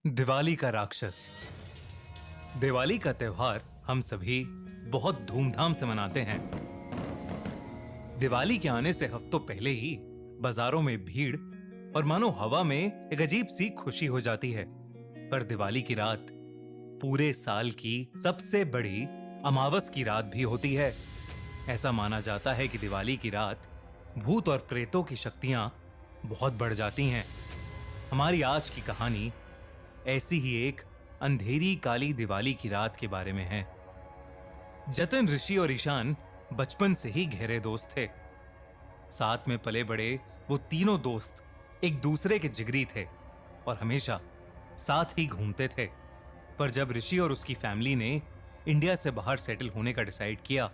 दिवाली का राक्षस। दिवाली का त्योहार हम सभी बहुत धूमधाम से मनाते हैं। दिवाली के आने से हफ्तों पहले ही बाजारों में भीड़ और मानो हवा में एक अजीब सी खुशी हो जाती है। पर दिवाली की रात पूरे साल की सबसे बड़ी अमावस की रात भी होती है। ऐसा माना जाता है कि दिवाली की रात भूत और प्रेतों की शक्तियां बहुत बढ़ जाती हैं। हमारी आज की कहानी ऐसी ही एक अंधेरी काली दिवाली की रात के बारे में है। जतिन, ऋषि और ईशान बचपन से ही गहरे दोस्त थे। साथ में पले बड़े वो तीनों दोस्त एक दूसरे के जिगरी थे और हमेशा साथ ही घूमते थे। पर जब ऋषि और उसकी फैमिली ने इंडिया से बाहर सेटल होने का डिसाइड किया,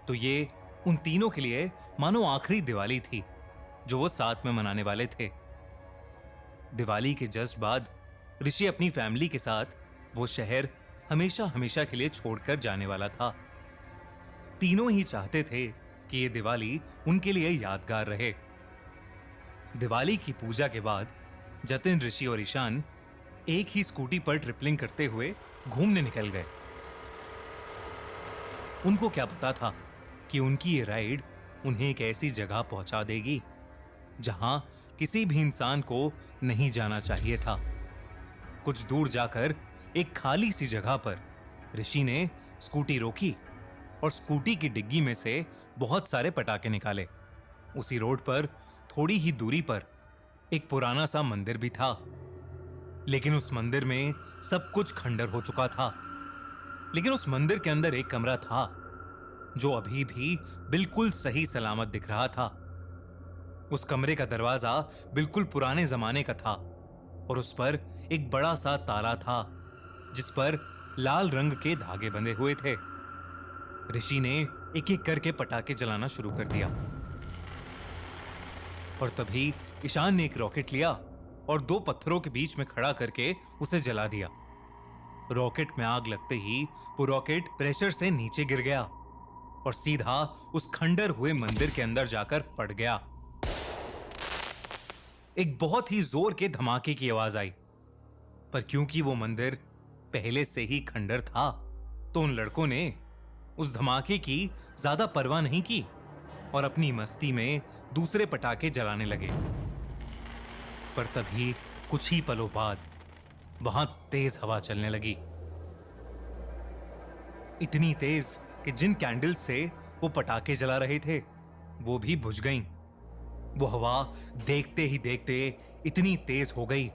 तो ये उन तीनों के लिए मानो आखिरी दिवाली थी जो वो साथ में मनाने वाले थे। दिवाली के जस्ट बाद ऋषि अपनी फैमिली के साथ वो शहर हमेशा हमेशा के लिए छोड़कर जाने वाला था। तीनों ही चाहते थे कि ये दिवाली उनके लिए यादगार रहे। दिवाली की पूजा के बाद जतिन, ऋषि और ईशान एक ही स्कूटी पर ट्रिपलिंग करते हुए घूमने निकल गए। उनको क्या पता था कि उनकी ये राइड उन्हें एक ऐसी जगह पहुंचा देगी जहां किसी भी इंसान को नहीं जाना चाहिए था। कुछ दूर जाकर एक खाली सी जगह पर ऋषि ने स्कूटी रोकी और स्कूटी की डिग्गी में से बहुत सारे पटाखे निकाले। उसी रोड पर थोड़ी ही दूरी पर एक पुराना सा मंदिर भी था, लेकिन उस मंदिर में सब कुछ खंडर हो चुका था। लेकिन उस मंदिर के अंदर एक कमरा था जो अभी भी बिल्कुल सही सलामत दिख रहा था। उस कमरे का दरवाजा बिल्कुल पुराने जमाने का था और उस पर एक बड़ा सा ताला था जिस पर लाल रंग के धागे बंधे हुए थे। ऋषि ने एक एक करके पटाखे जलाना शुरू कर दिया और तभी ईशान ने एक रॉकेट लिया और दो पत्थरों के बीच में खड़ा करके उसे जला दिया। रॉकेट में आग लगते ही वो रॉकेट प्रेशर से नीचे गिर गया और सीधा उस खंडर हुए मंदिर के अंदर जाकर फट गया। एक बहुत ही जोर के धमाके की आवाज आई, पर क्योंकि वो मंदिर पहले से ही खंडर था, तो उन लड़कों ने उस धमाके की ज्यादा परवाह नहीं की और अपनी मस्ती में दूसरे पटाखे जलाने लगे। पर तभी कुछ ही पलों बाद वहां तेज हवा चलने लगी, इतनी तेज कि जिन कैंडल से वो पटाखे जला रहे थे वो भी बुझ गईं। वो हवा देखते ही देखते इतनी तेज हो गई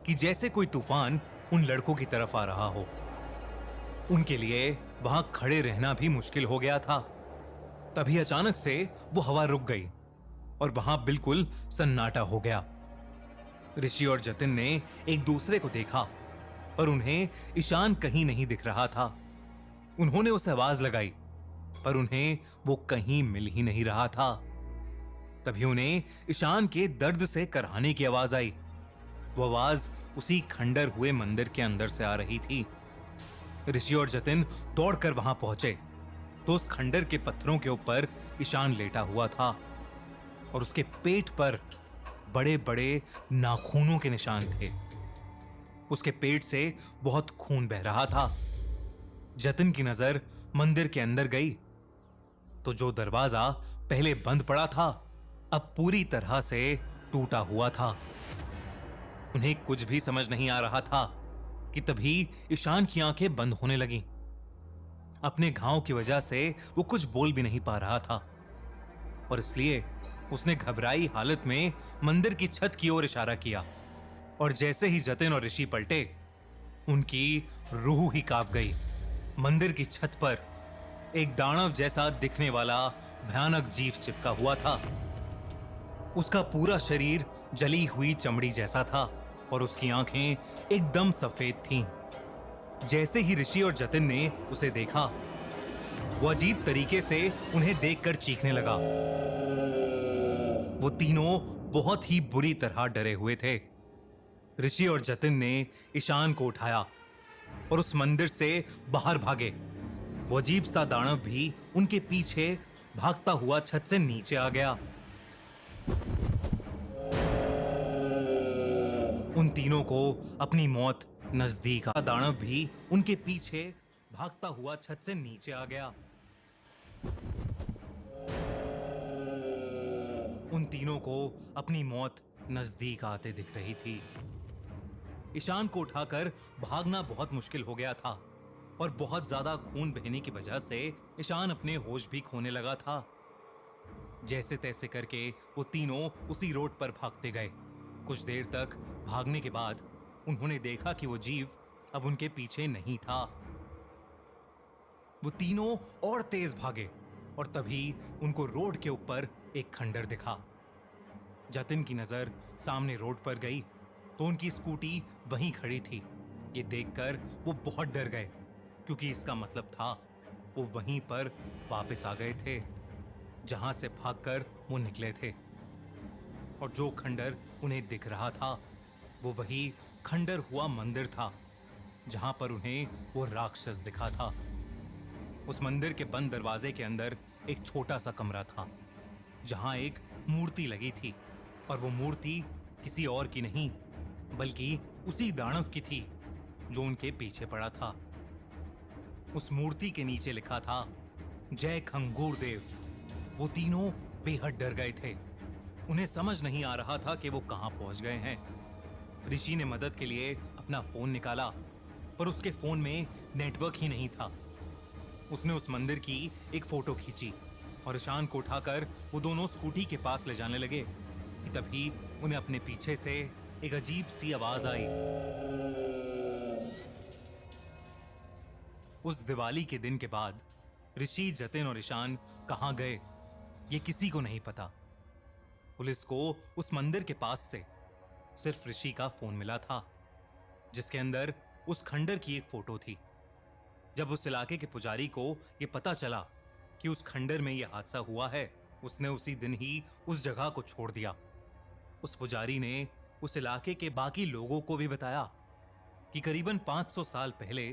कि जैसे कोई तूफान उन लड़कों की तरफ आ रहा हो। उनके लिए वहां खड़े रहना भी मुश्किल हो गया था। तभी अचानक से वो हवा रुक गई और वहां बिल्कुल सन्नाटा हो गया। ऋषि और जतिन ने एक दूसरे को देखा पर उन्हें ईशान कहीं नहीं दिख रहा था। उन्होंने उसे आवाज लगाई पर उन्हें वो कहीं मिल ही नहीं रहा था। तभी उन्हें ईशान के दर्द से कराहने की आवाज आई। वो आवाज उसी खंडर हुए मंदिर के अंदर से आ रही थी। ऋषि और जतिन दौड़कर वहां पहुंचे तो उस खंडर के पत्थरों के ऊपर ईशान लेटा हुआ था और उसके पेट पर बड़े बड़े नाखूनों के निशान थे। उसके पेट से बहुत खून बह रहा था। जतिन की नजर मंदिर के अंदर गई तो जो दरवाजा पहले बंद पड़ा था अब पूरी तरह से टूटा हुआ था। उन्हें कुछ भी समझ नहीं आ रहा था कि तभी ईशान की आंखें बंद होने लगीं। अपने घाव की वजह से वो कुछ बोल भी नहीं पा रहा था और इसलिए उसने घबराई हालत में मंदिर की छत की ओर इशारा किया और जैसे ही जतिन और ऋषि पलटे, उनकी रूह ही कांप गई। मंदिर की छत पर एक दानव जैसा दिखने वाला भयानक जीव चिपका हुआ था। उसका पूरा शरीर जली हुई चमड़ी जैसा था और उसकी आंखें एकदम सफेद थीं। जैसे ही ऋषि और जतिन ने उसे देखा, वो अजीब तरीके से उन्हें देखकर चीखने लगा। वो तीनों बहुत ही बुरी तरह डरे हुए थे। ऋषि और जतिन ने ईशान को उठाया और उस मंदिर से बाहर भागे। वो अजीब सा दानव भी उनके पीछे भागता हुआ छत से नीचे आ गया। उन तीनों को अपनी मौत नजदीक दानव भी उनके पीछे भागता हुआ छत से नीचे आ गया। उन तीनों को अपनी मौत नजदीक आते दिख रही थी। ईशान को उठाकर भागना बहुत मुश्किल हो गया था और बहुत ज्यादा खून बहने की वजह से ईशान अपने होश भी खोने लगा था। जैसे तैसे करके वो तीनों उसी रोड पर भागते गए। कुछ देर तक भागने के बाद उन्होंने देखा कि वो जीव अब उनके पीछे नहीं था। वो तीनों और तेज भागे और तभी उनको रोड के ऊपर एक खंडर दिखा। जतिन की नजर सामने रोड पर गई तो उनकी स्कूटी वहीं खड़ी थी। ये देखकर वो बहुत डर गए क्योंकि इसका मतलब था वो वहीं पर वापस आ गए थे जहां से भागकर वो निकले थे। और जो खंडर उन्हें दिख रहा था वो वही खंडर हुआ मंदिर था जहां पर उन्हें वो राक्षस दिखा था। उस मंदिर के बंद दरवाजे के अंदर एक छोटा सा कमरा था जहां एक मूर्ति लगी थी और वो मूर्ति किसी और की नहीं बल्कि उसी दानव की थी जो उनके पीछे पड़ा था। उस मूर्ति के नीचे लिखा था जय खंगूर देव। वो तीनों बेहद डर गए थे। उन्हें समझ नहीं आ रहा था कि वो कहां पहुंच गए हैं। ऋषि ने मदद के लिए अपना फोन निकाला पर उसके फोन में नेटवर्क ही नहीं था। उसने उस मंदिर की एक फोटो खींची और ईशान को उठाकर वो दोनों स्कूटी के पास ले जाने लगे कि तभी उन्हें अपने पीछे से एक अजीब सी आवाज आई। उस दिवाली के दिन के बाद ऋषि, जतिन और ईशान कहां गए ये किसी को नहीं पता। पुलिस को उस मंदिर के पास से सिर्फ ऋषि का फोन मिला था जिसके अंदर उस खंडर की एक फोटो थी। जब उस इलाके के पुजारी को यह पता चला कि उस खंडर में यह हादसा हुआ है उसने उसी दिन ही उस जगह को छोड़ दिया। उस पुजारी ने उस इलाके के बाकी लोगों को भी बताया कि करीबन 500 साल पहले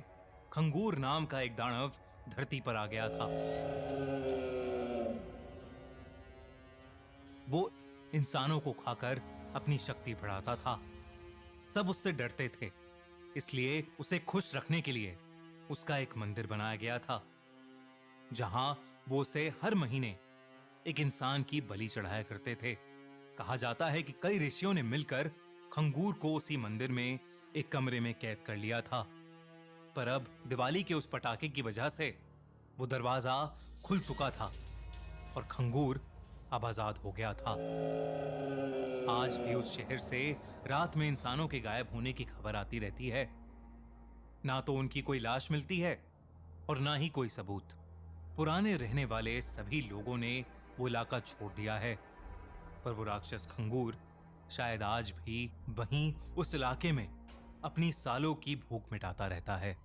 खंगूर नाम का एक दानव धरती पर आ गया था। वो इंसानों को खाकर अपनी शक्ति बढ़ाता था। सब उससे डरते थे, इसलिए उसे खुश रखने के लिए उसका एक मंदिर बनाया गया था जहां वो उसे हर महीने एक इंसान की बलि चढ़ाया करते थे। कहा जाता है कि कई ऋषियों ने मिलकर खंगूर को उसी मंदिर में एक कमरे में कैद कर लिया था, पर अब दिवाली के उस पटाखे की वजह से वो दरवाजा खुल चुका था और खंगूर अब आजाद हो गया था। आज भी उस शहर से रात में इंसानों के गायब होने की खबर आती रहती है। ना तो उनकी कोई लाश मिलती है और ना ही कोई सबूत। पुराने रहने वाले सभी लोगों ने वो इलाका छोड़ दिया है, पर वो राक्षस खंगूर शायद आज भी वहीं उस इलाके में अपनी सालों की भूख मिटाता रहता है।